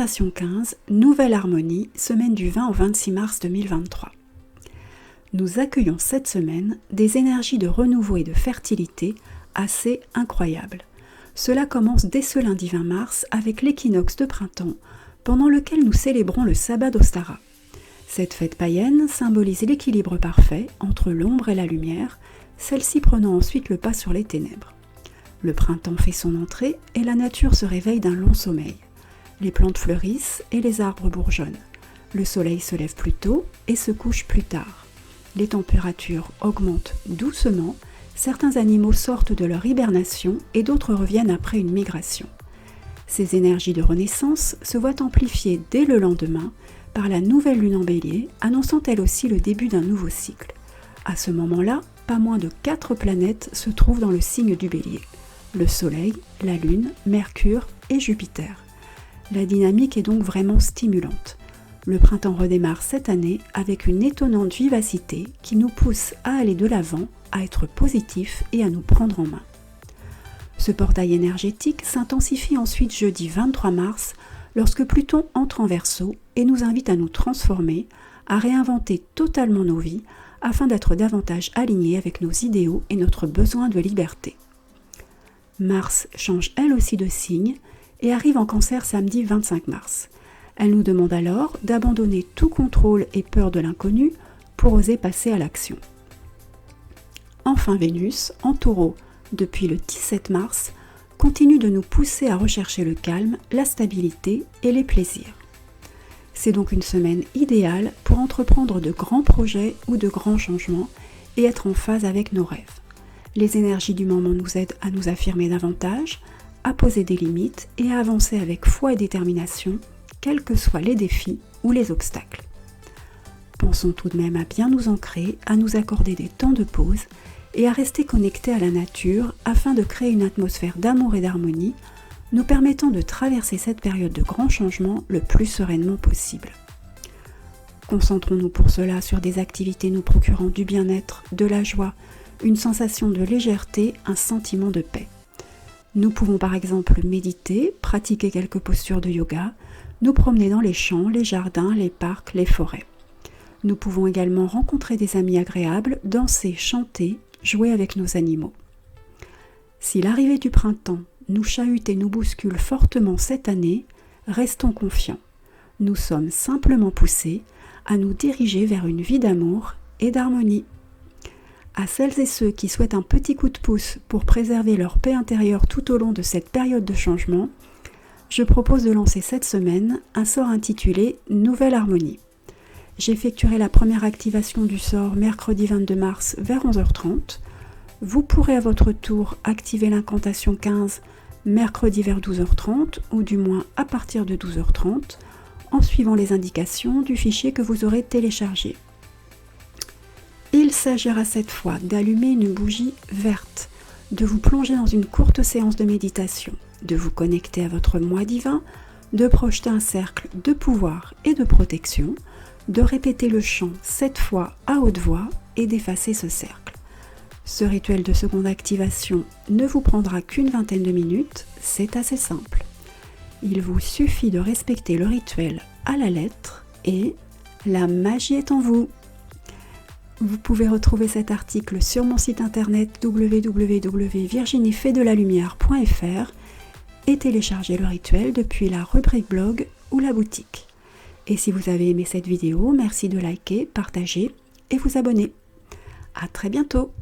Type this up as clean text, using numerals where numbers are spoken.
Incantation 15, Nouvelle Harmonie, semaine du 20 au 26 mars 2023. Nous accueillons cette semaine des énergies de renouveau et de fertilité assez incroyables. Cela commence dès ce lundi 20 mars avec l'équinoxe de printemps, pendant lequel nous célébrons le sabbat d'Ostara. Cette fête païenne symbolise l'équilibre parfait entre l'ombre et la lumière, celle-ci prenant ensuite le pas sur les ténèbres. Le printemps fait son entrée et la nature se réveille d'un long sommeil. Les plantes fleurissent et les arbres bourgeonnent. Le soleil se lève plus tôt et se couche plus tard. Les températures augmentent doucement, certains animaux sortent de leur hibernation et d'autres reviennent après une migration. Ces énergies de renaissance se voient amplifiées dès le lendemain par la nouvelle lune en bélier, annonçant elle aussi le début d'un nouveau cycle. À ce moment-là, pas moins de 4 planètes se trouvent dans le signe du bélier. Le Soleil, la Lune, Mercure et Jupiter. La dynamique est donc vraiment stimulante. Le printemps redémarre cette année avec une étonnante vivacité qui nous pousse à aller de l'avant, à être positif et à nous prendre en main. Ce portail énergétique s'intensifie ensuite jeudi 23 mars lorsque Pluton entre en Verseau et nous invite à nous transformer, à réinventer totalement nos vies afin d'être davantage alignés avec nos idéaux et notre besoin de liberté. Mars change elle aussi de signe et arrive en Cancer samedi 25 mars. Elle nous demande alors d'abandonner tout contrôle et peur de l'inconnu pour oser passer à l'action. Enfin Vénus, en Taureau depuis le 17 mars, continue de nous pousser à rechercher le calme, la stabilité et les plaisirs. C'est donc une semaine idéale pour entreprendre de grands projets ou de grands changements et être en phase avec nos rêves. Les énergies du moment nous aident à nous affirmer davantage, à poser des limites et à avancer avec foi et détermination, quels que soient les défis ou les obstacles. Pensons tout de même à bien nous ancrer, à nous accorder des temps de pause et à rester connectés à la nature afin de créer une atmosphère d'amour et d'harmonie, nous permettant de traverser cette période de grands changements le plus sereinement possible. Concentrons-nous pour cela sur des activités nous procurant du bien-être, de la joie, une sensation de légèreté, un sentiment de paix. Nous pouvons par exemple méditer, pratiquer quelques postures de yoga, nous promener dans les champs, les jardins, les parcs, les forêts. Nous pouvons également rencontrer des amis agréables, danser, chanter, jouer avec nos animaux. Si l'arrivée du printemps nous chahute et nous bouscule fortement cette année, restons confiants. Nous sommes simplement poussés à nous diriger vers une vie d'amour et d'harmonie. À celles et ceux qui souhaitent un petit coup de pouce pour préserver leur paix intérieure tout au long de cette période de changement, je propose de lancer cette semaine un sort intitulé « Nouvelle Harmonie ». J'effectuerai la première activation du sort mercredi 22 mars vers 11h30. Vous pourrez à votre tour activer l'incantation 15 mercredi vers 12h30 ou du moins à partir de 12h30 en suivant les indications du fichier que vous aurez téléchargé. Il s'agira cette fois d'allumer une bougie verte, de vous plonger dans une courte séance de méditation, de vous connecter à votre moi divin, de projeter un cercle de pouvoir et de protection, de répéter le chant 7 fois à haute voix et d'effacer ce cercle. Ce rituel de seconde activation ne vous prendra qu'une vingtaine de minutes, c'est assez simple. Il vous suffit de respecter le rituel à la lettre et la magie est en vous. Vous pouvez retrouver cet article sur mon site internet www.virginiefetdelalumière.fr et télécharger le rituel depuis la rubrique blog ou la boutique. Et si vous avez aimé cette vidéo, merci de liker, partager et vous abonner. À très bientôt!